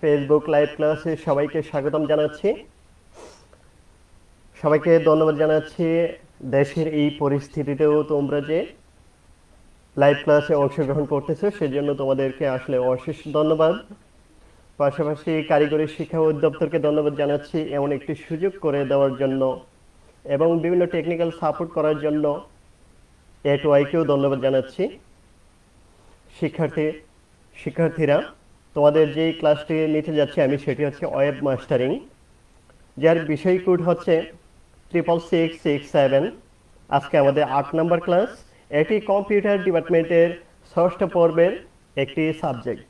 Facebook live ক্লাসে সবাইকে স্বাগতম জানাচ্ছি। সবাইকে ধন্যবাদ জানাচ্ছি। দেশের এই পরিস্থিতিতেও তোমরা যে লাইভ ক্লাসে অংশগ্রহণ করতেছো সেজন্য তোমাদেরকে আসলে অশেষ ধন্যবাদ। পাশাপাশি কারিগরি শিক্ষা অধিদপ্তরকে ধন্যবাদ জানাচ্ছি এমন একটি সুযোগ করে দেওয়ার জন্য এবং বিভিন্ন টেকনিক্যাল সাপোর্ট করার জন্য এ2আইকেও ধন্যবাদ জানাচ্ছি। শিক্ষার্থীরা, তোমাদের যেই ক্লাসটি নিতে যাচ্ছি আমি সেটি হচ্ছে ওয়েব মাস্টারিং, যার বিষয় কোড হচ্ছে 66667। আজকে আমাদের 8 নম্বর ক্লাস। এটি কম্পিউটার ডিপার্টমেন্টের ষষ্ঠ পর্বের একটি সাবজেক্ট।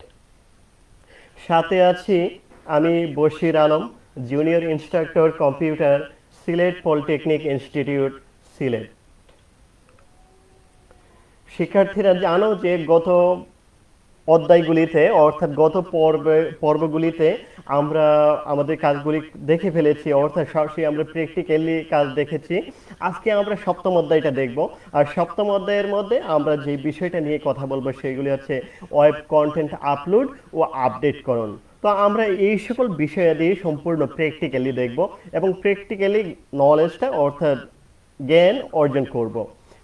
সাথে আছি আমি Bashir Alam, junior instructor computer, Sylhet polytechnic institute, Sylhet. শিক্ষার্থীরা জানো যে গত অধ্যায়গুলিতে অর্থাৎ গত পর্বগুলিতে আমরা আমাদের কাজগুলি দেখে ফেলেছি, অর্থাৎ সরাসরি আমরা প্র্যাকটিক্যালি কাজ দেখেছি। আজকে আমরা সপ্তম অধ্যায়টা দেখব, আর সপ্তম অধ্যায়ের মধ্যে আমরা যে বিষয়টা নিয়ে কথা বলবো সেগুলি হচ্ছে ওয়েব কন্টেন্ট আপলোড ও আপডেটকরণ। তো আমরা এই সকল বিষয়াদি সম্পূর্ণ প্র্যাকটিক্যালি দেখব এবং প্র্যাকটিক্যালি নলেজটা অর্থাৎ জ্ঞান অর্জন করব।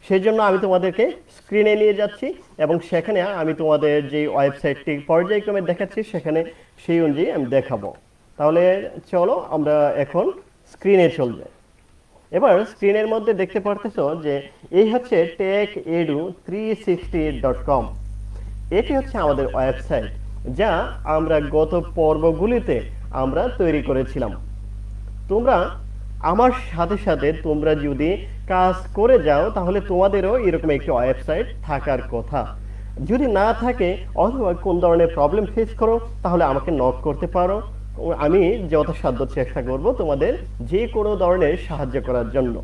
সেই জন্য আমি তোমাদেরকে স্ক্রিনে নিয়ে যাচ্ছি এবং সেখানে আমি তোমাদের যে ওয়েবসাইটটি পর্যায়ক্রমে দেখাচ্ছি সেখানে সেই অনুযায়ী আমি দেখাবো। তাহলে চলো আমরা এখন স্ক্রিনে চলে যাই। এবার স্ক্রিনের মধ্যে দেখতে পারতেছো যে এই হচ্ছে techedu360.com। এটি হচ্ছে আমাদের ওয়েবসাইট, যা আমরা গত পর্বগুলিতে আমরা তৈরি করেছিলাম। তোমরা আমার সাথে সাথে তোমরা যদি কাজ করে যাও তাহলে তোমাদেরও এরকম একটি ওয়েবসাইট থাকার কথা। যদি না থাকে অথবা কোন ধরনের প্রবলেম ফেস করো তাহলে আমাকে নক করতে পারো, আমি যথাসাধ্য চেষ্টা করব তোমাদের যে কোনো ধরনের সাহায্য করার জন্য।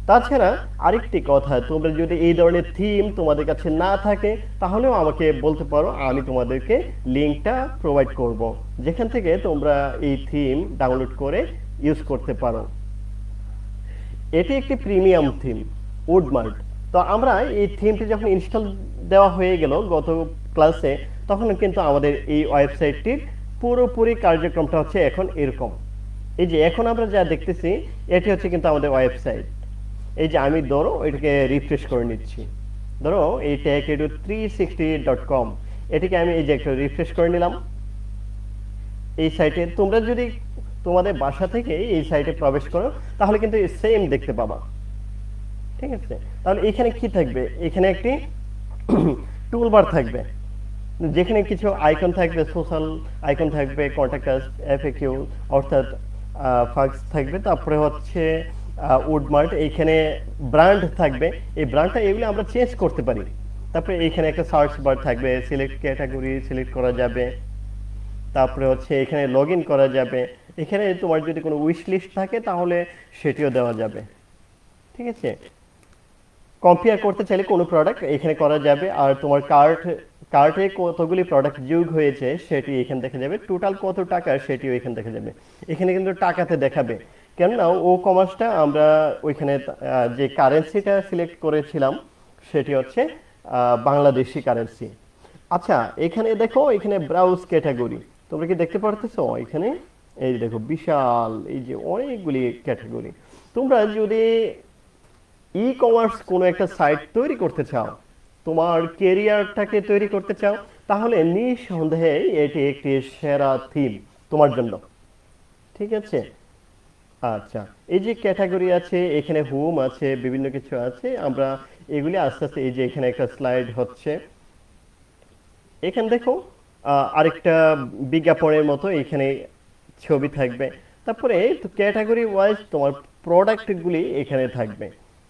তাছাড়া আরেকটি কথা, তোমরা যদি এই ধরনের থিম তোমাদের কাছে না থাকে তাহলেও আমাকে বলতে পারো, আমি তোমাদেরকে লিঙ্কটা প্রোভাইড করব যেখান থেকে তোমরা এই থিম ডাউনলোড করে ইউজ করতে পারো। এটি একটি প্রিমিয়াম থিম, উডমার্ট। তো আমরা এই থিমটি যখন ইনস্টল দেওয়া হয়ে গেল গত ক্লাসে, তখন কিন্তু আমাদের এই ওয়েবসাইটটির পুরোপুরি কার্যক্রমটা হচ্ছে এখন এরকম। এই যে এখন আমরা যা দেখতেছি এটি হচ্ছে কিন্তু আমাদের ওয়েবসাইট। এই যে আমি ধরো এটাকে রিফ্রেশ করে নিচ্ছি, ধরো এই techedu360.com, এটিকে আমি এই যে একটু রিফ্রেশ করে নিলাম। এই সাইটে তোমরা যদি তোমাদের বাসা থেকে এই সাইটে প্রবেশ করো তাহলে কিন্তু সেম দেখতে পাবা। ঠিক আছে, তাহলে এখানে কি থাকবে? এখানে একটি টুলবার থাকবে যেখানে কিছু আইকন থাকবে, সোশ্যাল আইকন থাকবে, কন্টাক্ট আস, এফএকিউ অর্থাৎ ফাক্স থাকবে, তারপরে হচ্ছে উডমার্ট, এইখানে ব্র্যান্ড থাকবে। এই ব্র্যান্ডটা এগুলো আমরা চেঞ্জ করতে পারি। তারপরে এইখানে একটা সার্চ বার থাকবে, সিলেক্ট ক্যাটাগরি সিলেক্ট করা যাবে। তারপরে হচ্ছে এখানে লগ ইন করা যাবে। এখানে তোমার যদি কোনো উইশ লিস্ট থাকে তাহলে সেটিও দেওয়া যাবে। ঠিক আছে, কম্পেয়ার করতে চাইলে কোনো প্রোডাক্ট এখানে করা যাবে, আর তোমার কার্টে কতগুলি প্রোডাক্ট যোগ হয়েছে সেটি এখানে দেখা যাবে, টোটাল কত টাকা সেটিও এখানে দেখা যাবে। এখানে কিন্তু টাকাতে দেখাবে, কেননা ও কমার্সটা আমরা ওইখানে যে কারেন্সিটা সিলেক্ট করেছিলাম সেটি হচ্ছে বাংলাদেশি কারেন্সি। আচ্ছা, এখানে দেখো, এখানে ব্রাউজ ক্যাটাগরি, তোমরা কি দেখতে পারতেছো? এখানে এই দেখো বিশাল এই যে অনেকগুলি ক্যাটাগরি। তোমরা যদি ই কমার্স কোনো একটা সাইট তৈরি করতে চাও, তোমার কেরিয়ারটাকে তৈরি করতে চাও, তাহলে নিঃসন্দেহে এটি একটি সেরা থিম তোমার জন্য। ঠিক আছে, আচ্ছা, এই যে ক্যাটাগরি আছে, এখানে হোম আছে, বিভিন্ন কিছু আছে, আমরা এগুলি আস্তে আস্তে, এই যে এখানে একটা স্লাইড হচ্ছে, এখানে দেখো আরেকটা বিজ্ঞাপনের মতো এখানে ছবি থাকবে। তারপরে ক্যাটাগরি ওয়াইজ তোমার প্রোডাক্টগুলি এখানে থাকবে।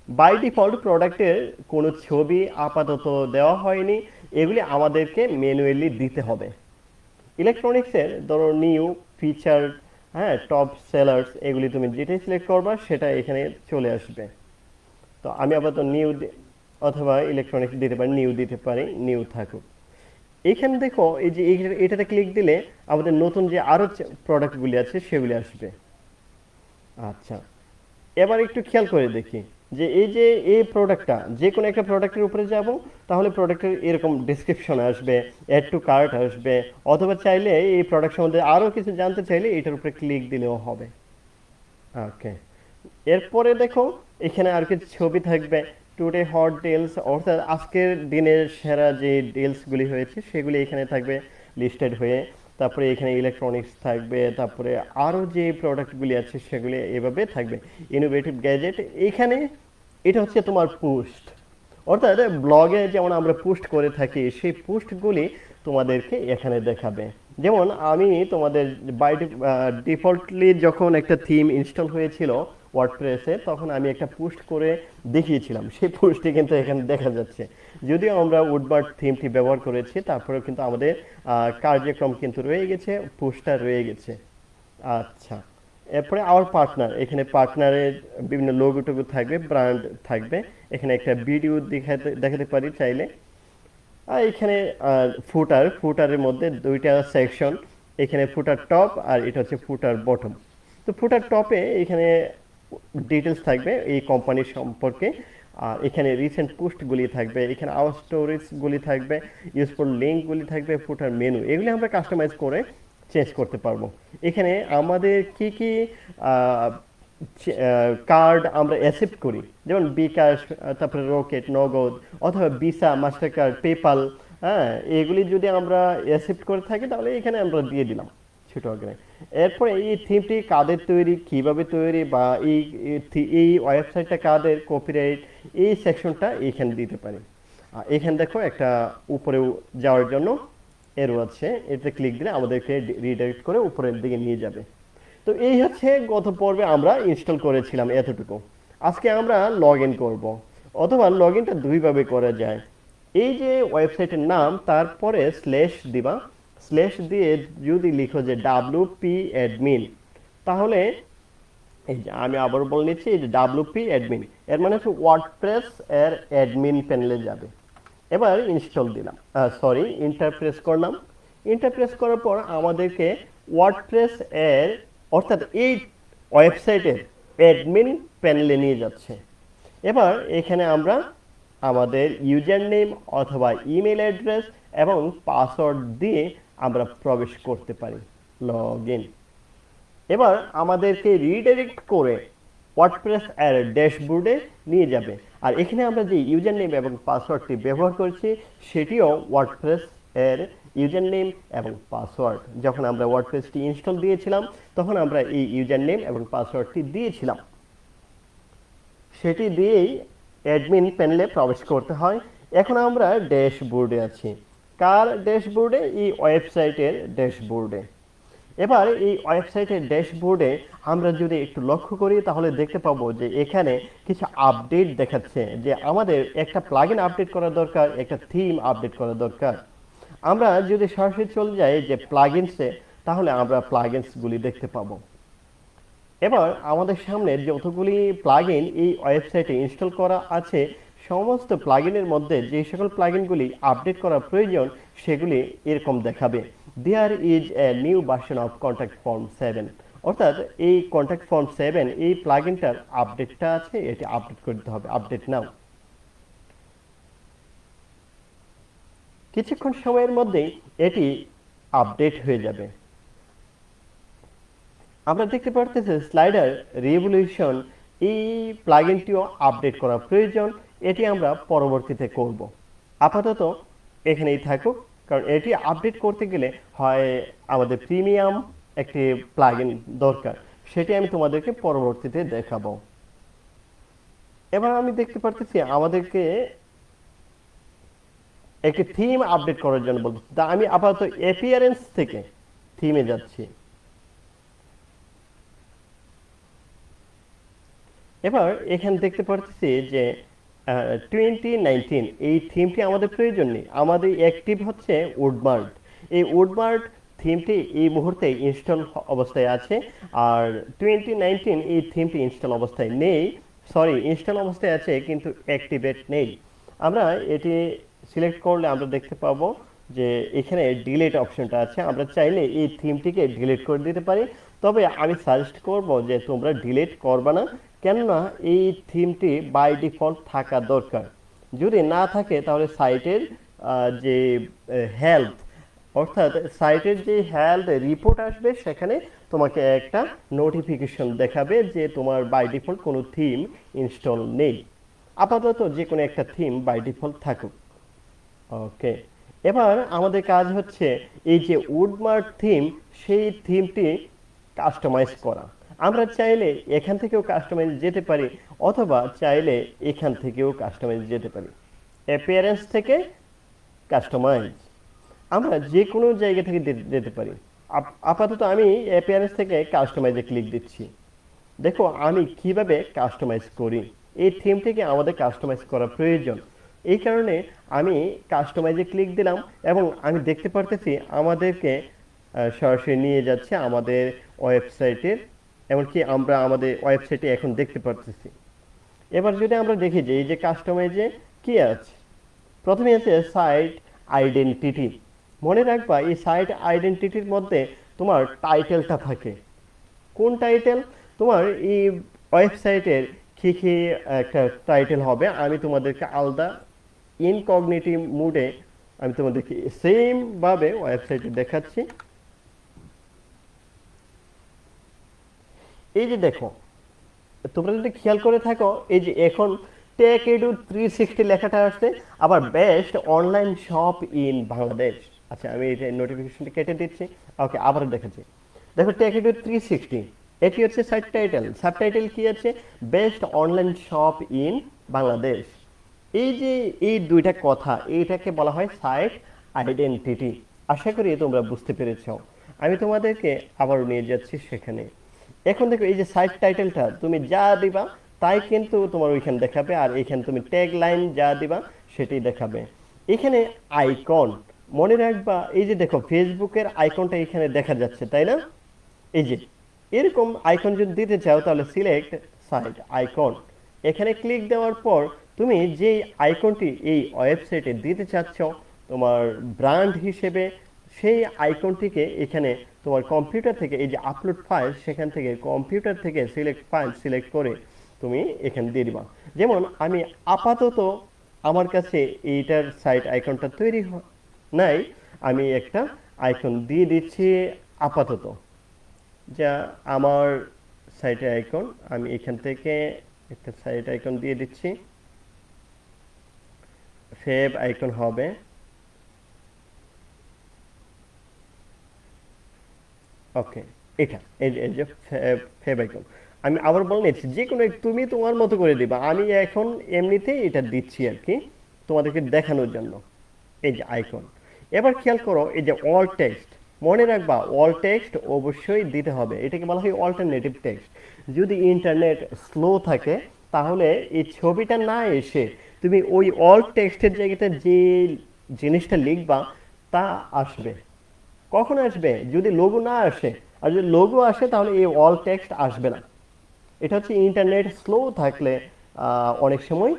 বাই ডিফল্ট প্রোডাক্টের কোনো ছবি আপাতত দেওয়া হয়নি, এগুলি আমাদেরকে ম্যানুয়ালি দিতে হবে। ইলেকট্রনিক্সের ধরো নিউ ফিচার, হ্যাঁ, টপ সেলার্স, এগুলি তুমি যেটাই সিলেক্ট করবা সেটা এখানে চলে আসবে। তো আমি আপাতত নিউ অথবা ইলেকট্রনিক্স দিতে পারি, নিউ দিতে পারি, নিউ থাকুক। এখানে দেখো এই যে এটাতে ক্লিক দিলে আমাদের নতুন যে আরো প্রোডাক্টগুলি আছে সেগুলি আসবে। আচ্ছা, এবার একটু খেয়াল করে দেখি, যে এই যে এই প্রোডাক্টটা যে কোনো একটা প্রোডাক্টের উপরে যাব, তাহলে প্রোডাক্টের এরকম ডিসক্রিপশন আসবে, অ্যাড টু কার্ট আসবে, অথবা চাইলে এই প্রোডাক্ট সম্বন্ধে আরও কিছু জানতে চাইলে এটার উপরে ক্লিক দিলেও হবে। ওকে, এরপরে দেখো এখানে আর কিছু ছবি থাকবে, টুডে হট ডিলস, অর্থাৎ আজকের দিনের সেরা যে ডিলসগুলি হয়েছে সেগুলি এখানে থাকবে লিস্টেড হয়ে। তারপরে এখানে ইলেকট্রনিক্স থাকবে, তারপরে আরও যে প্রোডাক্টগুলি আছে সেগুলি এভাবে থাকবে। ইনোভেটিভ গ্যাজেট এখানে, এটা হচ্ছে তোমার পোস্ট, অর্থাৎ ব্লগে যেমন আমরা পোস্ট করে থাকি সেই পোস্টগুলি তোমাদেরকে এখানে দেখাবে। যেমন আমি তোমাদের বাই ডিফল্টলি যখন একটা থিম ইনস্টল হয়েছিল ওয়ার্ডপ্রেসে, তখন আমি একটা পোস্ট করে দেখিয়েছিলাম, সেই পোস্টটি কিন্তু এখানে দেখা যাচ্ছে। যদিও আমরা উডবার্ড থিমটি ব্যবহার করেছি, তারপরেও কিন্তু আমাদের কার্যক্রম কিন্তু রয়ে গেছে, পোস্টটা রয়ে গেছে। আচ্ছা, এরপরে আওয়ার পার্টনার, এখানে পার্টনারের বিভিন্ন লোগো টোগো থাকবে, ব্র্যান্ড থাকবে। এখানে একটা ভিডিও দেখাতে পারি চাইলে। আর এখানে ফুটারের মধ্যে দুইটা সেকশন, এখানে ফুটার টপ আর এটা হচ্ছে ফুটার বটম। তো ফুটার টপে এখানে ডিটেলস থাকবে এই কোম্পানির সম্পর্কে, আর এখানে রিসেন্ট পোস্টগুলি থাকবে, এখানে আওয়ার স্টোরিজগুলি থাকবে, ইউজফুল লিঙ্কগুলি থাকবে, ফুটার মেনু, এগুলি আমরা কাস্টমাইজ করে চেঞ্জ করতে পারবো। এখানে আমাদের কি কি কার্ড আমরা অ্যাকসেপ্ট করি, যেমন বিকাশ, তারপরে রকেট, নগদ, অথবা ভিসা, মাস্টার কার্ড, পেপাল, হ্যাঁ, এগুলি যদি আমরা অ্যাকসেপ্ট করে থাকি তাহলে এখানে আমরা দিয়ে দিলাম ছোট আকারে। এরপরে এই থিমটি কাদের তৈরি, কিভাবে তৈরি, বা এই ওয়েবসাইটটা কাদের, কপিরাইট, এই সেকশনটা এখানে দিতে পারি। এখানে দেখো একটা উপরে যাওয়ার জন্য এরো আছে, এতে ক্লিক দিলে আমাদেরকে রিডাইরেক্ট করে উপরের দিকে নিয়ে যাবে। তো এই হচ্ছে গত পর্বে আমরা ইনস্টল করেছিলাম এতটুকু। আজকে আমরা লগ ইন করবো, অথবা লগ ইনটা দুইভাবে করা যায়। এই যে ওয়েবসাইটের নাম, তারপরে স্ল্যাশ দিবা, স্ল্যাশ দিয়ে যদি লিখো যে WP অ্যাডমিন, তাহলে এই যে আমি আবার বলে নিচ্ছি, এই যে WP অ্যাডমিন এর মানে হচ্ছে ওয়ার্ডপ্রেস এর অ্যাডমিন প্যানেলে যাবে। এবার ইনস্টল দিলাম, সরি ইন্টার প্রেস করলাম। ইন্টার প্রেস করার পর আমাদেরকে ওয়ার্ডপ্রেস এর, অর্থাৎ এই ওয়েবসাইটের অ্যাডমিন প্যানেলে নিয়ে যাচ্ছে। এবার এখানে আমরা আমাদের ইউজার নেম অথবা ইমেল অ্যাড্রেস এবং পাসওয়ার্ড দিয়ে আমরা প্রবেশ করতে পারি, লগ ইন। এবার আমাদেরকে রিডাইরেক্ট করে ওয়ার্ডপ্রেস এর ড্যাশবোর্ডে নিয়ে যাবে। আর এখানে আমরা যে ইউজার নেম এবং পাসওয়ার্ডটি ব্যবহার করছি সেটিও ওয়ার্ডপ্রেস এর ইউজার নেম এবং পাসওয়ার্ড। যখন আমরা ওয়ার্ডপ্রেসটি ইনস্টল দিয়েছিলাম তখন আমরা এই ইউজার নেম এবং পাসওয়ার্ডটি দিয়েছিলাম, সেটি দিয়েই অ্যাডমিন প্যানেলে প্রবেশ করতে হয়। এখন আমরা ড্যাশবোর্ডে আছি। কার ড্যাশবোর্ডে? এই ওয়েবসাইটের ড্যাশবোর্ডে। এবার এই ওয়েবসাইটের ড্যাশবোর্ডে আমরা যদি একটু লক্ষ্য করি তাহলে দেখতে পাবো যে এখানে কিছু আপডেট দেখাচ্ছে, যে আমাদের একটা প্লাগইন আপডেট করা দরকার, একটা থিম আপডেট করা দরকার। আমরা যদি সরাসরি চলে যাই যে প্লাগইনসে, তাহলে আমরা প্লাগইনসগুলি দেখতে পাবো। এবার আমাদের সামনে যতগুলি প্লাগইন এই ওয়েবসাইটে ইনস্টল করা আছে, সমস্ত প্লাগইনের মধ্যে যে সকল প্লাগইনগুলি আপডেট করা প্রয়োজন সেগুলি এরকম দেখাবে, there is a new version of contact form 7, অর্থাৎ এই কন্ট্যাক্ট ফর্ম 7 এই প্লাগইনটার আপডেটটা আছে, এটি আপডেট করতে হবে, আপডেট নাও। কিছুক্ষণ সময়ের মধ্যেই এটি আপডেট হয়ে যাবে। আমরা দেখতে পারতেছি স্লাইডার রিভলিউশন, এই প্লাগইনটিও আপডেট করা প্রয়োজন, এটি আমরা পরবর্তীতে করব। আপাতত এখানেই থাকুক, কারণ এটি আপডেট করতে গেলে হয় আমাদের প্রিমিয়াম একটি প্লাগইন দরকার, সেটি আমি তোমাদেরকে পরবর্তীতে দেখাবো। এবার আমি দেখতে পারতেছি আমাদেরকে একটি থিম আপডেট করার জন্য বলতেছি, তা আমি আপাতত অ্যাপিয়ারেন্স থেকে থিমে যাচ্ছি। এবার এখানে দেখতে পাচ্ছি যে 2019 এই থিমটি আমাদের প্রয়োজন নেই, আমাদের অ্যাক্টিভ হচ্ছে উডবার্ড। এই উডবার্ড থিমটি এই মুহূর্তে ইনস্টল অবস্থায় আছে, আর 2019 এই থিমটি ইনস্টল অবস্থায় নেই, সরি ইনস্টল অবস্থায় আছে কিন্তু অ্যাক্টিভেট নেই। আমরা এটি সিলেক্ট করলে আমরা দেখতে পাবো যে এখানে ডিলিট অপশনটা আছে, আমরা চাইলে এই থিমটিকে ডিলিট করে দিতে পারি। তবে আমি সাজেস্ট করব যে তোমরা ডিলিট করবে না, কেননা এই থিমটি বাই ডিফল্ট থাকা দরকার। যদি না থাকে তাহলে সাইটের যে হেলথ, অর্থাৎ সাইটের যে হেলথ রিপোর্ট আসবে সেখানে তোমাকে একটা নোটিফিকেশন দেখাবে যে তোমার বাই ডিফল্ট কোনো থিম ইনস্টল নেই। আপাতত যে কোনো একটা থিম বাই ডিফল্ট থাকুক। ওকে, এবার আমাদের কাজ হচ্ছে এই যে উডমার্ক থিম, সেই থিমটি কাস্টমাইজ করা। আমরা চাইলে এখান থেকেও কাস্টমাইজ যেতে পারি, অথবা চাইলে এখান থেকেও কাস্টমাইজ যেতে পারি। অ্যাপিয়ারেন্স থেকে কাস্টমাইজ, আমরা যে কোনো জায়গা থেকে যেতে পারি। আপাতত আমি অ্যাপিয়ারেন্স থেকে কাস্টমাইজে ক্লিক দিচ্ছি। দেখো আমি কিভাবে কাস্টমাইজ করি। এই থিমটিকে আমাদের কাস্টমাইজ করা প্রয়োজন, এই কারণে আমি কাস্টমাইজে ক্লিক দিলাম এবং আমি দেখতে পারতেছি আমাদেরকে সরাসরি নিয়ে যাচ্ছে আমাদের ওয়েবসাইটের, এমনকি আমরা আমাদের ওয়েবসাইটে এখন দেখতে পারতেছি। এবার যদি আমরা দেখি যে এই যে কাস্টমাইজে কি আছে, প্রথমে আছে সাইট আইডেন্টিটি। মনে রাখবা এই সাইট আইডেন্টিটির মধ্যে তোমার টাইটেলটা থাকে। কোন টাইটেল? তোমার এই ওয়েবসাইটের কি কি একটা টাইটেল হবে, আমি তোমাদেরকে আলাদা ইনকগনিটিভ মোডে আমি তোমাদেরকে সেম ভাবে ওয়েবসাইটে দেখাচ্ছি। এই যে দেখো, তোমরা যদি খেয়াল করে থাকো, এই যে এখন টেক এডু 360 লেখাটা আসছে, আবার best online shop in Bangladesh. আচ্ছা আমি এই নোটিফিকেশনটা কেটে দিচ্ছি। ওকে, আবার দেখাচ্ছি। দেখো টেক এডু 360, এটি হচ্ছে সাবটাইটেল। সাবটাইটেল কি আছে? Best online shop in Bangladesh. এই যে এই দুইটা কথা, এইটাকে বলা হয় সাইট আইডেন্টিটি। আশা করি তোমরা বুঝতে পেরেছো। আমি তোমাদেরকে আবারও নিয়ে যাচ্ছি সেখানে। এখন দেখো এই যে সাইট টাইটেলটা তুমি যা দিবা তাই কিন্তু তোমার ওইখানে দেখাবে, আর এখানে তুমি ট্যাগ লাইন যা দিবা সেটাই দেখাবে। এখানে আইকন, মনে রাখবা এই যে দেখো ফেসবুকের আইকনটা এখানে দেখা যাচ্ছে, তাই না? এই যে এরকম আইকন যদি দিতে চাও তাহলে সিলেক্ট সাইট আইকন। এখানে ক্লিক দেওয়ার পর তুমি যে আইকনটি এই ওয়েবসাইটে দিতে চাচ্ছ তোমার ব্র্যান্ড হিসেবে, সেই আইকনটিকে এখানে তোমার কম্পিউটার থেকে এই যে আপলোড ফাইল, সেখান থেকে কম্পিউটার থেকে সিলেক্ট ফাইল সিলেক্ট করে তুমি এখানে দিয়ে দিবা। যেমন আমি আপাতত আমার কাছে এইটার সাইট আইকনটা তৈরি নাই, আমি একটা আইকন দিয়ে দিচ্ছি আপাতত, যা আমার সাইটের আইকন। আমি এখান থেকে একটা সাইট আইকন দিয়ে দিচ্ছি, ফেভ আইকন হবে। ওকে, এটা এই যে ফেভ আইকন। আমি আবার বলে নিচ্ছি, যে কোনো তুমি তোমার মতো করে দিবা, আমি এখন এমনিতেই এটা দিচ্ছি আর কি তোমাদেরকে দেখানোর জন্য। এই যে আইকন। এবার খেয়াল করো এই যে অল টেক্সট, মনে রাখবা অল টেক্সট অবশ্যই দিতে হবে। এটাকে বলা হয় অল্টারনেটিভ টেক্সট। যদি ইন্টারনেট স্লো থাকে তাহলে এই ছবিটা না এসে তুমি ওই অল টেক্সটের জায়গাতে যে জিনিসটা লিখবা তা আসবে। কখন আসবে? যদি লোগো না আসে। আর যদি লোগো আসে তাহলে এই অল টেক্সট আসবে না। এটা হচ্ছে ইন্টারনেট স্লো থাকলে অনেক সময়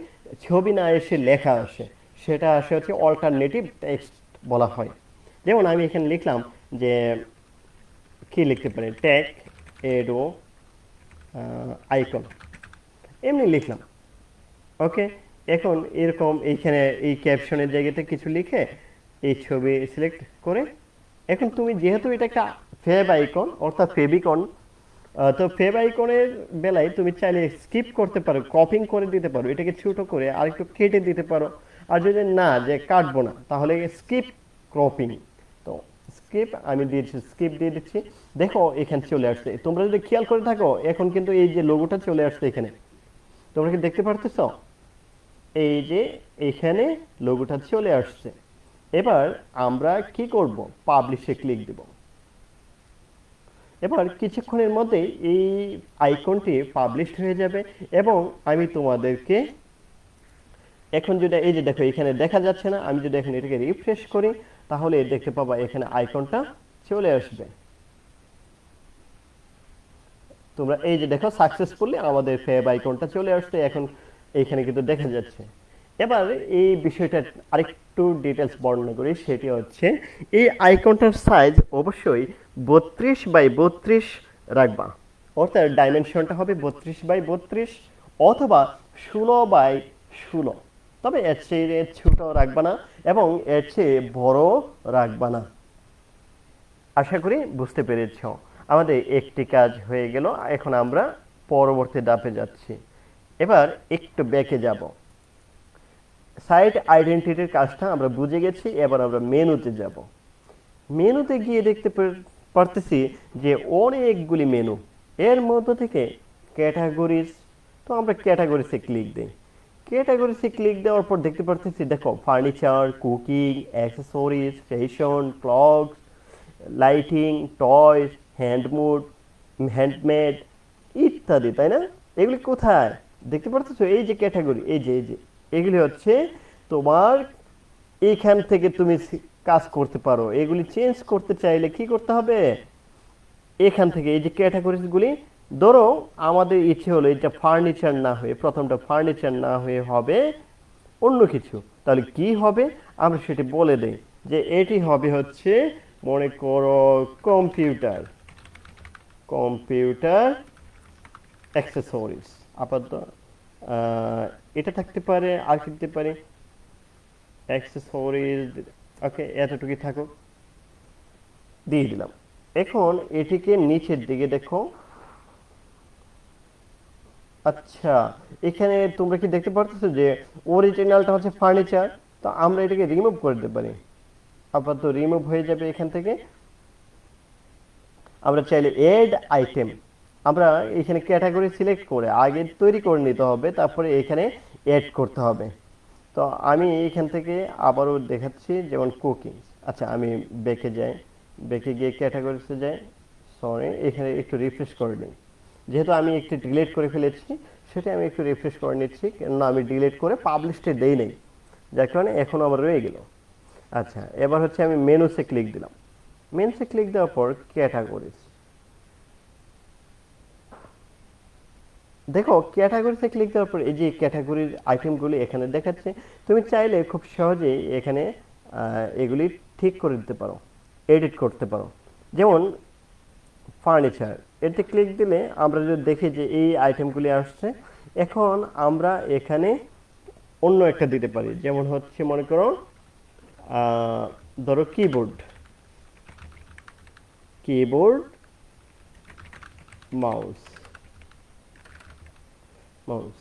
ছবি না এসে লেখা আসে, সেটা আসে হচ্ছে অল্টারনেটিভ টেক্সট বলা হয়। যেমন আমি এখানে লিখলাম যে কি লিখতে পারি, টেক এডো আইকন, এমনি লিখলাম। ওকে, এখন এরকম এইখানে এই ক্যাপশনের জায়গাতে কিছু লিখে এই ছবি সিলেক্ট করে, এখন তুমি যেহেতু এটা একটা ফেভ আইকন অর্থাৎ ফেভিকন, তো ফেভ আইকনের বেলায় তুমি চাইলে স্কিপ করতে পারো, কপিং করে দিতে পারো, এটাকে ছোট করে আর একটু কেটে দিতে পারো। আর যদি না যে কাটবো না তাহলে স্কিপ ক্রপিং, তো স্কিপ আমি দিয়েছি, স্কিপ দিয়ে দিচ্ছি। দেখো এখানে চলে আসছে। তোমরা যদি খেয়াল করে থাকো এখন কিন্তু এই যে লোগোটা চলে আসছে এখানে, তোমরা কি দেখতে পারতেছ? এই যে এখানে লোগোটা চলে আসছে। এবার আমরা কি করব? পাবলিশে ক্লিক দেব। এবার কিছুক্ষণের মধ্যে এই আইকনটি পাবলিশ হয়ে যাবে এবং আমি তোমাদেরকে এখন যদি এই যে দেখো এখানে দেখা যাচ্ছে না, আমি যদি এখন এটাকে রিফ্রেশ করি তাহলে দেখতে পাবা এখানে আইকনটা চলে আসবে। তোমরা এই যে দেখো সাকসেসফুলি আমাদের ফেভ আইকনটা চলে আসছে, এখন এইখানে কিন্তু দেখা যাচ্ছে। এবার এই বিষয়টা আরেকটু ডিটেলস বর্ণনা করি, সেটি হচ্ছে এই আইকনটার সাইজ অবশ্যই 32 বাই 32 রাখবা। অর্থাৎ ডাইমেনশনটা হবে 32 বাই 32 অথবা 16 বাই 16। তবে এর চেয়ে ছোট রাখবা না এবং এর চেয়ে বড় রাখবা না। আশা করি বুঝতে পেরেছ। আমাদের একটি কাজ হয়ে গেল, এখন আমরা পরবর্তী ধাপে যাচ্ছি। এবার একটু ব্যাকে যাব। সাইট আইডেন্টিটির কাজটা আমরা বুঝে গেছি, এবার আমরা মেনুতে যাব। মেনুতে গিয়ে দেখতে পারতেছি যে অনেকগুলি মেনু, এর মধ্য থেকে ক্যাটাগরিজ। তো আমরা ক্যাটাগরিজে ক্লিক দিই। ক্যাটাগরিজে ক্লিক দেওয়ার পর দেখতে পারতেছি, দেখো furniture, cooking, accessories, fashion, clothes, lighting, toys, handmade ইত্যাদি, তাই না? এগুলি কোথায় দেখতে পারতেছো? এই যে ক্যাটাগরি, এই যে এগুলি হচ্ছে তোমার, এইখান থেকে তুমি কাজ করতে পারো। এগুলি চেঞ্জ করতে চাইলে কি করতে হবে? এখান থেকে এই যে ক্যাটাগরিজগুলি, ধরো আমাদের ইচ্ছে হলো এটা ফার্নিচার না হয়ে, প্রথমটা ফার্নিচার না হয়ে হবে অন্য কিছু, তাহলে কি হবে আমরা সেটি বলে দেই যে এটি হবে হচ্ছে, মনে করো কম্পিউটার, কম্পিউটার অ্যাক্সেসরিজ। আপাতত এটা থাকতে পারে, আর কি দিতে পারি, অ্যাক্সেসরিজ। ওকে, এতটুকুই থাকুক, দিয়ে দিলাম। এখন এটিকে নিচের দিকে দেখো। আচ্ছা, এখানে তোমরা কি দেখতে পারতেছো যে অরিজিনালটা হচ্ছে ফার্নিচার, তো আমরা এটাকে রিমুভ করে দিতে পারি। আপাতত রিমুভ হয়ে যাবে এখান থেকে। আমরা চাইলে এড আইটেম, আমরা এখানে ক্যাটাগরি সিলেক্ট করে আগে তৈরি করে নিতে হবে, তারপরে এখানে এড করতে হবে। তো আমি এখান থেকে আবারও দেখাচ্ছি, যেমন কুকিং। আচ্ছা, আমি বেঁকে যাই, বেঁকে গিয়ে ক্যাটাগরিতে যাই। সরি, এখানে একটু রিফ্রেশ করে নিই। যেহেতু আমি একটু ডিলিট করে ফেলেছি, সেটা আমি একটু রিফ্রেশ করে নিচ্ছি, কেননা আমি ডিলিট করে পাবলিশে দেই নেই, যার কারণে এখন আমার রয়ে গেল। আচ্ছা, এবার হচ্ছে আমি মেনুসে ক্লিক দিলাম। মেনুসে ক্লিক দেওয়ার পর ক্যাটাগরিজ, দেখো ক্যাটাগরিতে ক্লিক দেওয়ার পর এই যে ক্যাটাগরির আইটেমগুলি এখানে দেখাচ্ছে। তুমি চাইলে খুব সহজেই এখানে এগুলি ঠিক করে দিতে পারো, এডিট করতে পারো। যেমন ফার্নিচার, এতে ক্লিক দিলে আমরা যদি দেখি যে এই আইটেমগুলি আসছে, এখন আমরা এখানে অন্য একটা দিতে পারি। যেমন হচ্ছে মনে করো ধরো কিবোর্ড, কিবোর্ড, মাউস, মাউস।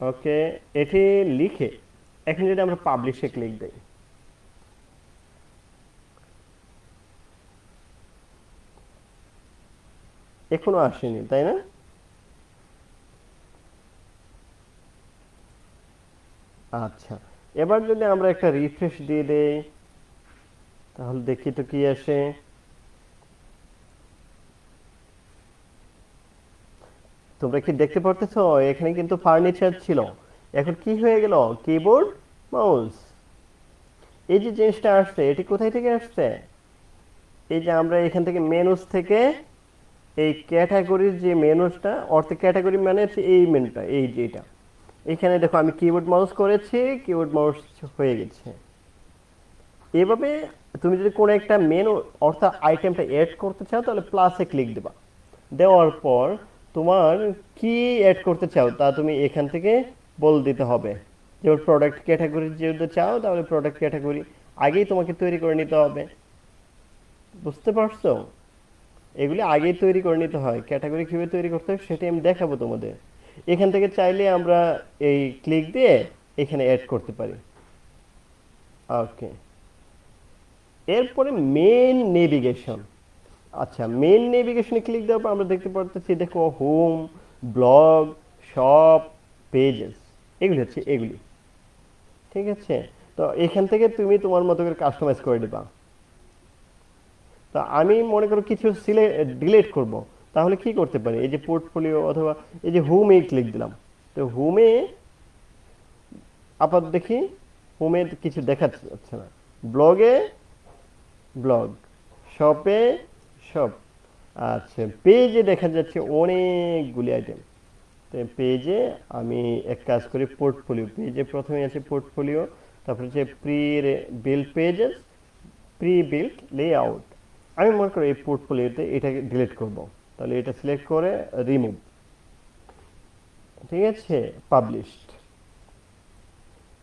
ওকে, এটি লিখে এখন যদি আমরা পাবলিশে ক্লিক দেই, এখনো আসেনি, তাই না? আচ্ছা, এবার যদি আমরা একটা রিফ্রেশ দিয়ে দেই, তাহলে দেখি তো কি আসে। তোমরা কি দেখতে পারতেছো? এখানে কিন্তু ফার্নিচার ছিল, এখন কি হয়ে গেল? Keyboard, mouse. এই যে জিনিসটা আসছে, এটি কোথায় থেকে আসছে? এই যে আমরা এখান থেকে মেনুস থেকে, এই ক্যাটাগরির যে মেনুসটা, অর্থাৎ ক্যাটাগরি মানে হচ্ছে এই মেনুটা, এই যে এটা। এখানে দেখো আমি কিবোর্ড মাউস করেছি, কিবোর্ড মাউস হয়ে গেছে। এভাবে তুমি যদি কোনো একটা মেনু অর্থাৎ আইটেমটা অ্যাড করতে চাও, তাহলে প্লাসে ক্লিক দেবা। দেওয়ার পর তোমার কি অ্যাড করতে চাও তা তুমি এখান থেকে বলে দিতে হবে। যেমন প্রোডাক্ট ক্যাটাগরি যদি চাও, তাহলে প্রোডাক্ট ক্যাটাগরি আগেই তোমাকে তৈরি করে নিতে হবে। বুঝতে পারছো? এগুলি আগেই তৈরি করে নিতে হয়। ক্যাটাগরি কিভাবে তৈরি করতে হয় সেটি আমি দেখাবো তোমাদের। এখান থেকে চাইলে আমরা এই ক্লিক দিয়ে এখানে অ্যাড করতে পারি। ওকে, এরপরে মেন নেভিগেশন। আচ্ছা, মেন নেভিগেশনে ক্লিক দেওয়ার পর আমরা দেখতে পাচ্ছি, দেখো হোম, ব্লগ, শপ, পেজেস, এগুলি হচ্ছে এগুলি। ঠিক আছে, তো এখান থেকে তুমি তোমার মতো করে কাস্টমাইজ করে দিবা। তো আমি মনে করো কিছু ডিলিট করব, তাহলে কি করতে পারি? এই যে পোর্টফোলিও অথবা এই যে হোমে ক্লিক দিলাম। তো হোমে আপাতত দেখি, হোমে কিছু দেখা যাচ্ছে না। ব্লগে ব্লগ, শপে শপ। আচ্ছা, পেজে দেখা যাচ্ছে অনেকগুলি আইটেম। তো পেজে আমি এক কাজ করি, পোর্টফোলিও। পেজে প্রথমে আছে পোর্টফোলিও, তারপরে হচ্ছে pre build pages, pre built layout, আমি মনে করি এই পোর্টফোলিওতে এটাকে ডিলিট করব, তাহলে এটা সিলেক্ট করে রিমুভ, ঠিক আছে, পাবলিশড।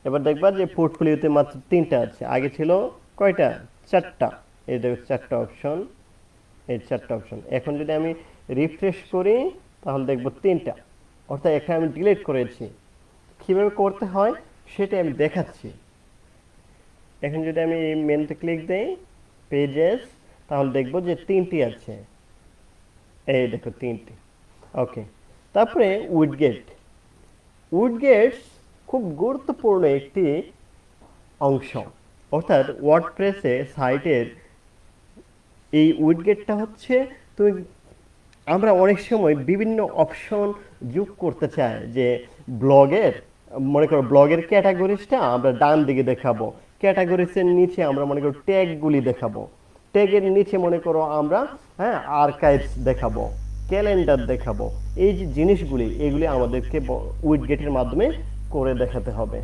এবার দেখবা যে পোর্টফোলিওতে মাত্র 3টা আছে, আগে ছিল কয়টা, 4টা। এই দেখো 4টা অপশন, এই 4টা অপশন। এখন যদি আমি রিফ্রেশ করি তাহলে দেখব 3টা, অর্থাৎ একটা আমি ডিলিট করেছি। কিভাবে করতে হয় সেটা আমি দেখাচ্ছি। এখন যদি আমি এই মেনুতে ক্লিক দেই পেজেস, তাহলে দেখব যে 3টি আছে, এই দেখো 3টি। ওকে, তারপরে উইডগেট। উইডগেটস খুব গুরুত্বপূর্ণ একটি অংশ, অর্থাৎ ওয়ার্ডপ্রেসে সাইটের এই উইডগেটটা হচ্ছে, তুমি আমরা অনেক সময় বিভিন্ন অপশন যোগ করতে চাই, যে ব্লগের, মনে করো ব্লগের ক্যাটাগরিজটা আমরা ডান দিকে দেখাবো, ক্যাটাগরিজের নিচে আমরা মনে করো ট্যাগগুলি দেখাবো, ট্যাগের নিচে মনে করো আমরা আর্কাইভস দেখাবো, ক্যালেন্ডার দেখাবো। এই যে জিনিসগুলি, এগুলি আমাদেরকে উইডগেটের মাধ্যমে করে দেখাতে হবে।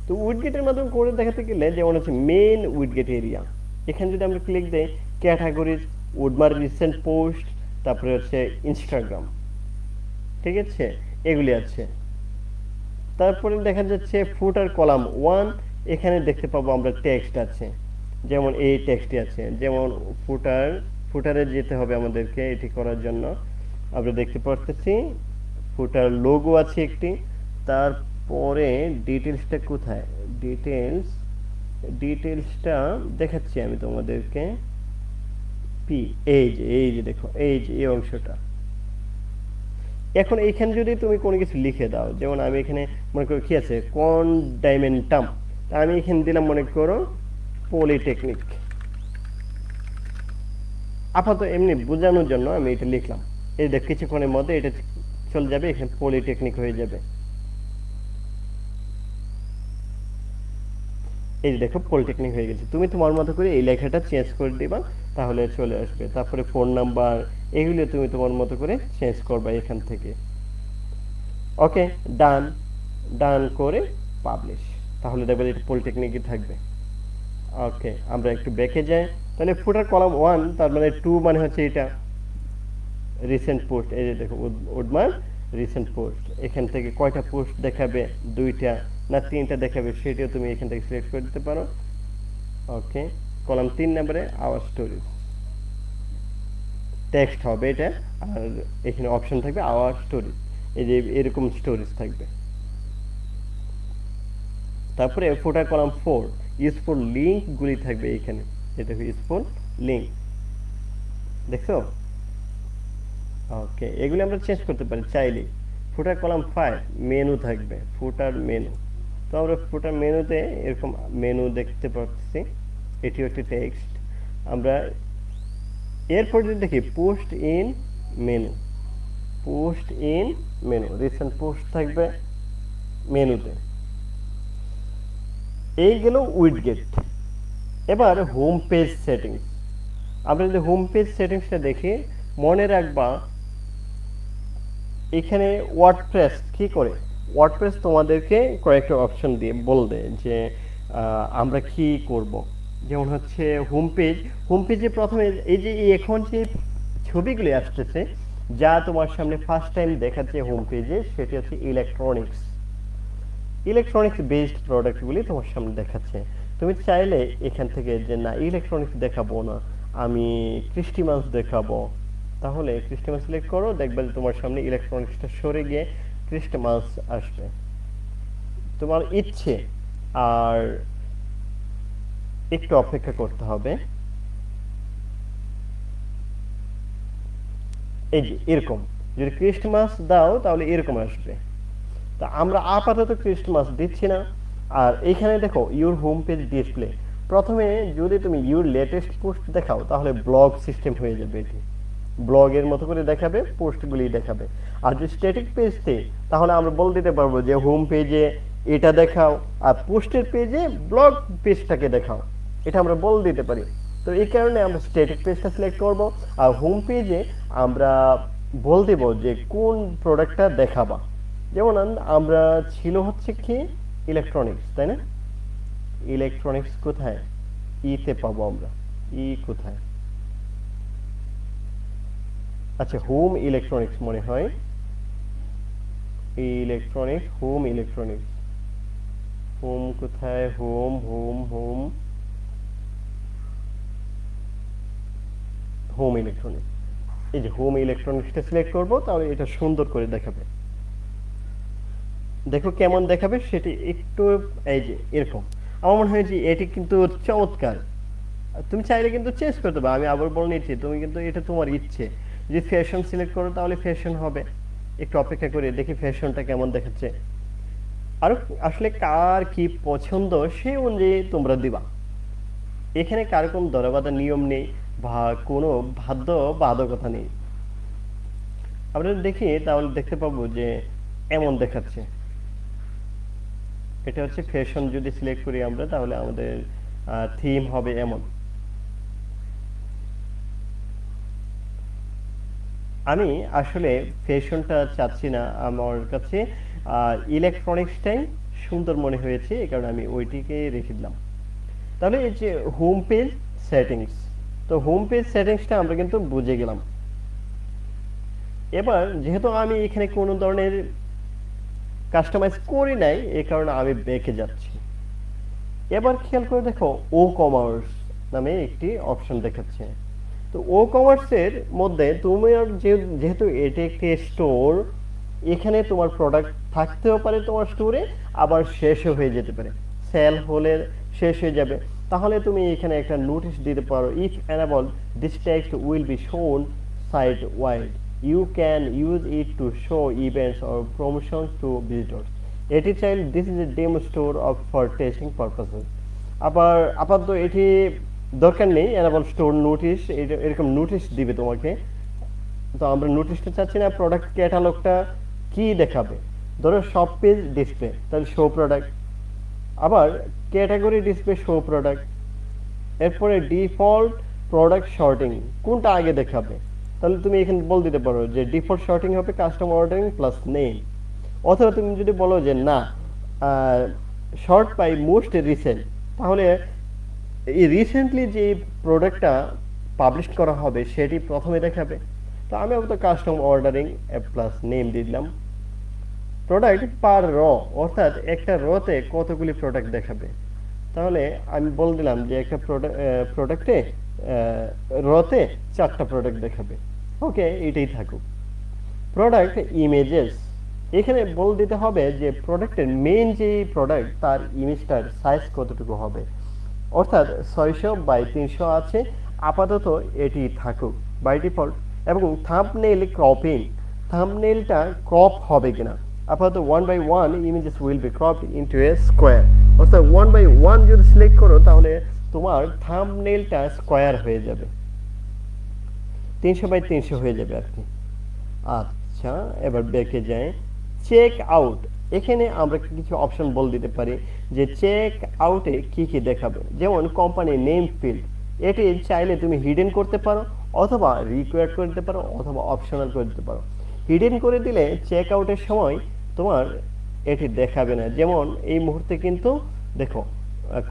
তো উইডগেটের মাধ্যমে করে দেখাতে গেলে যেমন হচ্ছে মেইন উইডগেট এরিয়া, এখানে যদি আমরা ক্লিক দেই ক্যাটাগরিজ, উডমার রিসেন্ট পোস্ট, তারপরে হচ্ছে ইনস্টাগ্রাম, ঠিক আছে, এগুলি আছে। তারপরে দেখা যাচ্ছে ফুটার কলাম 1, এখানে দেখতে পাবো আমরা টেক্সট আছে, যেমন এই টেক্সটটি আছে, যেমন ফুটারে যেতে হবে আমাদেরকে এটি করার জন্য। আমরা দেখতে পাচ্ছি ফুটার লোগো আছে একটি, তারপরে ডিটেলসটা কোথায়, ডিটেলসটা দেখাচ্ছি আমি তোমাদেরকে, এই যে দেখো, এই অংশটা। এখন এইখানে যদি তুমি কোনো কিছু লিখে দাও, যেমন আমি এখানে মনে করো কি আছে, কনডাইমেন্টাম, তা আমি এখানে দিলাম মনে করো পলিটেকনিক, আপাতত এমনি বোঝানোর জন্য আমি এটা লিখলাম। এই দেখ কিছুক্ষণের মধ্যে এটা চলে যাবে, এখানে পলিটেকনিক হয়ে যাবে। এই যে দেখো পলিটেকনিক হয়ে গেছে। তুমি তোমার মতো করে এই লেখাটা চেঞ্জ করে দিবা, তাহলে চলে আসবে। তারপরে ফোন নাম্বার, এগুলো তুমি তোমার মতো করে চেঞ্জ করবা এখান থেকে। ওকে, ডান করে পাবলিশ, তাহলে দেখবে এটা পলিটেকনিকই থাকবে। ওকে, আমরা একটু ব্যাকে যাই। তাহলে ফুটার কলাম 1, তার মানে 2 মানে হচ্ছে এটা রিসেন্ট পোস্ট। এই যে দেখো উডমার রিসেন্ট পোস্ট, এখান থেকে কয়টা পোস্ট দেখাবে, 2টা না 3টা দেখাবে, সেটাও তুমি এখান থেকে সিলেক্ট করে দিতে পারো। ওকে, কলাম 3 নম্বরে আওয়ার স্টোরিজ, টেক্সট হবে এটা, আর এখানে অপশন থাকবে আওয়ার স্টোরিজ, এই যে এরকম স্টোরিজ থাকবে। তারপরে ফুটার কলাম 4, ইউজফুল লিঙ্ক গুলি থাকবে এখানে, এটা ইউজফুল লিঙ্ক, দেখছো। ওকে, এগুলি আমরা চেঞ্জ করতে পারি চাইলে। ফুটার কলাম 5, মেনু থাকবে, ফুটার মেনু। তো আমরা ফুটার মেনুতে এরকম মেনু দেখতে পাচ্ছি, এটিও একটি টেক্সট। আমরা এরপর যদি দেখি post in menu, recent post থাকবে মেনুতে। এই গেল উইডগেট। এবার হোম পেজ সেটিংস। আমরা যদি হোম পেজ সেটিংসটা দেখি, মনে রাখবা এখানে ওয়ার্ডপ্রেস কি করে, ওয়ার্ডপ্রেস তোমাদেরকে কয়েকটা অপশন দিয়ে বলবে যে আমরা কি করব। যেমন হচ্ছে হোম পেজে প্রথমে এই যে এখন যে ছবিগুলি আসতেছে, যা তোমার সামনে ফার্স্ট টাইম দেখাচ্ছে হোম পেজে, সেটি হচ্ছে ইলেকট্রনিক্স বেসড প্রোডাক্টগুলি তোমার সামনে দেখাচ্ছে। তুমি চাইলে এখান থেকে যে না ইলেকট্রনিক্স দেখাবো না, আমি ক্রিস্টিমাস দেখাবো, তাহলে ক্রিস্টিমাস সিলেক্ট করো, দেখবে যে তোমার সামনে ইলেকট্রনিক্সটা সরে গিয়ে ক্রিস্টমাস আসবে। তোমার ইচ্ছে, আর একটু অপেক্ষা করতে হবে। এই যে এরকম যদি ক্রিস্টমাস দাও তাহলে এরকম আসবে। তা আমরা আপাতত ক্রিস্টমাস দিচ্ছি না। আর এইখানে দেখো ইউর হোম পেজ ডিসপ্লে, প্রথমে যদি তুমি ইউর লেটেস্ট পোস্ট দেখাও তাহলে ব্লগ সিস্টেম হয়ে যাবে, এটি ব্লগের মতো করে দেখাবে, পোস্টগুলি দেখাবে। আর যদি স্ট্যাটিক পেজতে, তাহলে আমরা বলে দিতে পারবো যে হোম পেজে এটা দেখাও, আর পোস্টের পেজে ব্লগ পেজটাকে দেখাও, এটা আমরা বলে দিতে পারি। তো এই কারণে আমরা স্ট্যাটিক পেজটা সিলেক্ট করব, আর হোম পেজে আমরা বল দেব যে কোন প্রোডাক্টটা দেখাবা। যেমন আমরা ছিল হচ্ছে কি ইলেকট্রনিক্স, তাই না, ইলেকট্রনিক্স কোথায়, ইতে পাবো আমরা, ই কোথায়, আচ্ছা হোম ইলেকট্রনিক্স মনে হয়, ইলেকট্রনিক্স, হোম ইলেকট্রনিক্স, হোম কোথায়, home home home, home electronics, এই যে হোম ইলেকট্রনিক্সটা সিলেক্ট করব, তাহলে এটা সুন্দর করে দেখাবে। দেখো কেমন দেখাবে সেটি একটু, এই যে এরকম। আমার মনে হয় যে এটি কিন্তু চমৎকার। তুমি চাইলে কিন্তু চেঞ্জ করতে পারো, আমি আবার বলে নিচ্ছি, তুমি কিন্তু এটা তোমার ইচ্ছে, যদি ফ্যাশন সিলেক্ট করো তাহলে ফ্যাশন হবে। একটু অপেক্ষা করে দেখি ফ্যাশনটা কেমন দেখাচ্ছে। আর আসলে কার কি পছন্দ সেই অনুযায়ী তোমরা দিবা, এখানে কার কোনো ধরাবাঁধা নিয়ম নেই বা কোনো বাধ্যবাধকতা নেই। আমরা যদি দেখি তাহলে দেখতে পাবো যে এমন দেখাচ্ছে। এটা হচ্ছে ফ্যাশন, যদি সিলেক্ট করি আমরা তাহলে আমাদের থিম হবে এমন। আমি আসলে ফ্যাশনটা চাচ্ছি না, আমার কাছে ইলেকট্রনিক্সটাই সুন্দর মনে হয়েছে, এই কারণে আমি ওইটিকে রেখে দিলাম। তাহলে এই যে হোম পেজ সেটিংস, তো হোম পেজ সেটিংসটা আমরা কিন্তু বুঝে গেলাম। এবার যেহেতু আমি এখানে কোনো ধরনের কাস্টমাইজ করি নাই, এই কারণে আমি ব্যাকে যাচ্ছি। এবার খেয়াল করে দেখো ও কমার্স নামে একটি অপশন দেখাচ্ছে। তো ও কমার্সের মধ্যে তুমি আর যেহেতু এটি একটি স্টোর, এখানে তোমার প্রোডাক্ট থাকতেও পারে তোমার স্টোরে, আবার শেষও হয়ে যেতে পারে, সেল হলে শেষ হয়ে যাবে। তাহলে তুমি এখানে একটা নোটিশ দিতে পারো, if enable this text will be shown site wide, you can use it to show events or promotion to visitors, এটি চাইলে this is a demo store of for testing purposes. আবার আপাতত এটি দরকার নেই, এনাবল স্টোর নোটিশ, এরকম notice দিবে তোমাকে। তো আমরা নোটিশটা চাচ্ছি না, প্রোডাক্ট ক্যাটালগটা কি দেখাবে, ধরো সব পেজ ডিসপ্লে, তাহলে শো প্রোডাক্ট, আবার ক্যাটাগরি ডিসপ্লে শো প্রোডাক্ট, এরপরে ডিফল্ট প্রোডাক্ট শর্টিং কোনটা আগে দেখাবে, তাহলে তুমি এখানে বল দিতে পারো যে ডিফল্ট শর্টিং হবে কাস্টম অর্ডারিং প্লাস নেম। অথবা তুমি যদি বলো যে না, শর্ট বাই মোস্ট রিসেন্ট, তাহলে এই রিসেন্টলি যে প্রোডাক্টটা পাবলিশ করা হবে সেটি প্রথমে দেখাবে। তো আমি আপাতত কাস্টম অর্ডারিং প্লাস নেম দিয়ে দিলাম। প্রোডাক্ট পার র, অর্থাৎ একটা রতে কতগুলি প্রোডাক্ট দেখাবে, তাহলে আমি বলে দিলাম যে একটা প্রোডাক্টে রতে 4টা প্রোডাক্ট দেখাবে। ওকে, এটাই থাকুক। প্রোডাক্ট ইমেজেস, এখানে বলে দিতে হবে যে প্রোডাক্টের মেইন যে প্রোডাক্ট তার ইমেজটার সাইজ কতটুকু হবে, অর্থাৎ 600 বাই 300 আছে, আপাতত এটি থাকুক বাই ডিফল্ট। এবং থাম্বনেইল ক্রপিং, থাম্বনেইলটা ক্রপ হবে কিনা, আপাতত 1/1 images will be cropped into a square, অর্থাৎ 1/1 যদি সিলেক্ট করো তাহলে তোমার থাম্বনেইলটা স্কোয়ার হয়ে যাবে, 300 বাই 300 হয়ে যাবে আর কি। আচ্ছা, এবার ব্যাকে যাই। চেক আউট, এখানে আমরা কিছু অপশন বল দিতে পারি যে চেক আউটে কি কি দেখাবে, যেমন কোম্পানি নেম ফিল্ড, এটি চাইলে তুমি হিডেন করতে পারো, অথবা রিকোয়ার্ড করে দিতে পারো, অথবা অপশনাল করে দিতে পারো। হিডেন করে দিলে চেক আউটের সময় তোমার এটি দেখাবে না, যেমন এই মুহূর্তে কিন্তু দেখো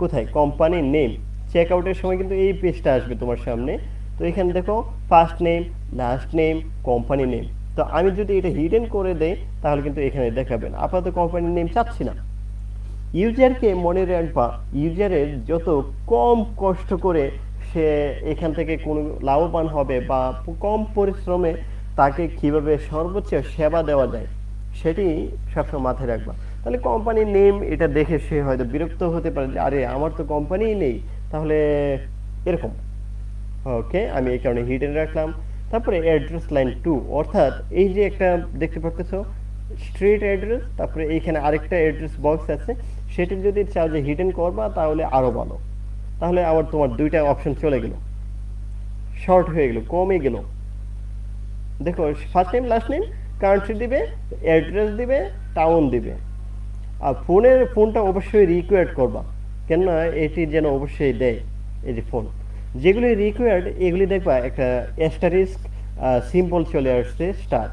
কোথায় কোম্পানি নেম, চেক আউটের সময় কিন্তু এই পেজটা আসবে তোমার সামনে। তো এখানে দেখো first name, last name, company name. তো আমি যদি এটা হিডেন করে দেই তাহলে কিন্তু এখানে দেখাবে না, আপাতত কোম্পানির নেম চাচ্ছি না। ইউজারকে মনে রাখবা, ইউজারের যত কম কষ্ট করে সে এখান থেকে কোনো লাভবান হবে বা কম পরিশ্রমে তাকে কিভাবে সর্বোচ্চ সেবা দেওয়া যায় সেটি সবসময় মাথায় রাখবা। তাহলে কোম্পানির নেম এটা দেখে সে হয়তো বিরক্ত হতে পারে যে আরে আমার তো কোম্পানিই নেই, তাহলে এরকম। ওকে, আমি এই কারণে হিডেন রাখলাম। তারপরে অ্যাড্রেস লাইন 2, অর্থাৎ এই যে একটা দেখতে পাচ্ছ স্ট্রিট অ্যাড্রেস, তারপরে এইখানে আরেকটা অ্যাড্রেস বক্স আছে, সেটি যদি চাও যে হিডেন করবা তাহলে আরো ভালো, তাহলে আবার তোমার দুইটা অপশন চলে গেল, শর্ট হয়ে গেল, কমে গেল। দেখো first name, last name, country দিবে, অ্যাড্রেস দিবে, টাউন দিবে। আর ফোনটা অবশ্যই রিকোয়ার্ড করবা, কেননা এটি যেন অবশ্যই দেয়। এই যে ফোন যেগুলি রিকোয়ার্ড এগুলি দেখবা একটা অ্যাস্টারিস্ক সিম্বল চলে আসছে, স্টার।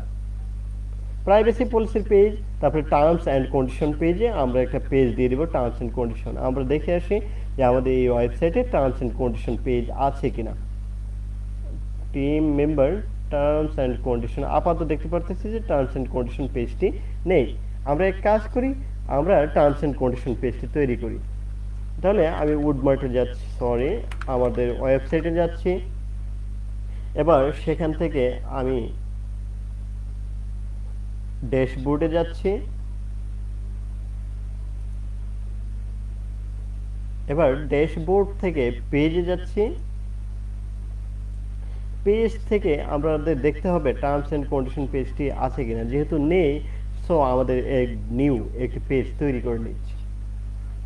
প্রাইভেসি পলিসির পেজ, তারপরে টার্মস অ্যান্ড কন্ডিশন পেজে আমরা একটা পেজ দিয়ে দিব টার্মস অ্যান্ড কন্ডিশন। আমরা দেখে আসি যে আমাদের এই ওয়েবসাইটে টার্মস অ্যান্ড কন্ডিশন পেজ আছে কিনা। Team member terms and condition, আপাতত দেখতে পারতেছি যে টার্মস অ্যান্ড কন্ডিশন পেজটি নেই। আমরা এক কাজ করি, আমরা টার্মস অ্যান্ড কন্ডিশন পেজটি তৈরি করি। তাহলে আমি উডমার্টে যাচ্ছি, সরি আমাদের ওয়েবসাইটে যাচ্ছি। এবার সেখান থেকে আমি ড্যাশবোর্ডে যাচ্ছি। এবার ড্যাশবোর্ড থেকে পেজে যাচ্ছি। পেজ থেকে আমাদের দেখতে হবে টার্মস অ্যান্ড কন্ডিশন পেজটি আছে কিনা, যেহেতু নেই সো আমাদের নিউ একটি পেজ তৈরি করে নিচ্ছি।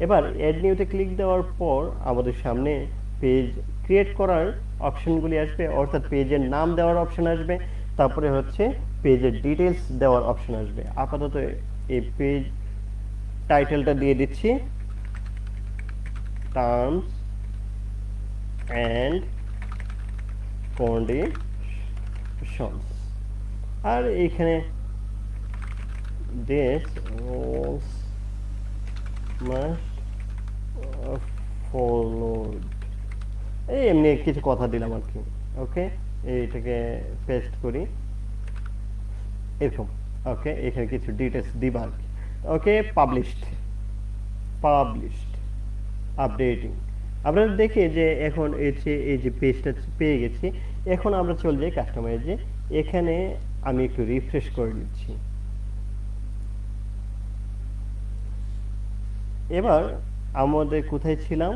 এবার অ্যাড নিউতে ক্লিক দেওয়ার পর আমাদের সামনে পেজ ক্রিয়েট করার অপশনগুলি আসবে, অর্থাৎ পেজের নাম দেওয়ার অপশন আসবে, তারপরে হচ্ছে পেজের ডিটেলস দেওয়ার অপশন আসবে। আপাতত এই পেজ টাইটেলটা দিয়ে দিচ্ছি টার্মস অ্যান্ড কন্ডিশনস, আর এইখানে this rules must followed, এই এমনি কিছু কথা দিলাম আর কি। ওকে, এইটাকে পেস্ট করি এরকম। ওকে, এখানে কিছু ডিটেলস দিবা আর কি। ওকে, পাবলিশড আপডেটিং। আমরা দেখি যে এখন এই যে পেজটা পেয়ে গেছি। এখন আমরা চলে যাই কাস্টমাইজে। এখানে আমি একটু রিফ্রেশ করে নিচ্ছি। এবার আমাদের কোথায় ছিলাম?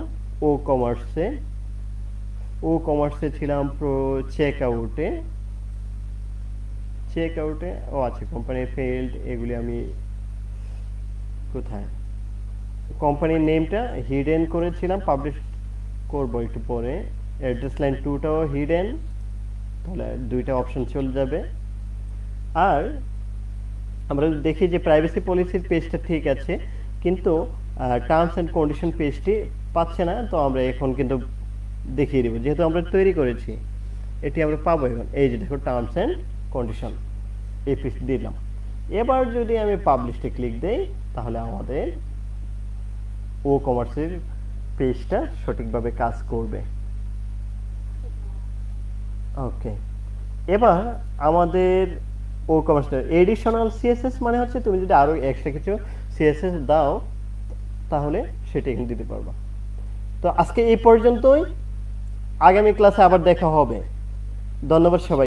ও কমার্সে ছিলাম চেক আউটে। ও আচ্ছা, কোম্পানি ফেইল্ড, এগুলি আমি কোথায় কোম্পানির নেমটা হিডেন করেছিলাম, পাবলিশ করব একটু পরে। অ্যাড্রেস লাইন 2টাও হিডেন, তাহলে দুইটা অপশন চলে যাবে। আর আমরা দেখি যে প্রাইভেসি পলিসির পেজটা ঠিক আছে, কিন্তু টার্মস অ্যান্ড কন্ডিশন পেজটি পাচ্ছে না। তো আমরা এখন কিন্তু দেখিয়ে দেবো, যেহেতু আমরা তৈরি করেছি এটি আমরা পাবো। এখন এই যে দেখো টার্মস অ্যান্ড কন্ডিশন, এই পেজ দিলাম। এবার যদি আমি পাবলিশে ক্লিক দেই তাহলে আমাদের ও কমার্সের পেজটা সঠিকভাবে কাজ করবে। ওকে, এবার আমাদের ও কমার্সটা এডিশনাল সিএসএস মানে হচ্ছে তুমি যদি আরো এক্সট্রা কিছু সিএসএস দাও তাহলে সেটা এখানে দিতে পারবা। তো আজকে এই পর্যন্তই, আগামী ক্লাসে আবার দেখা হবে। ধন্যবাদ সবাই।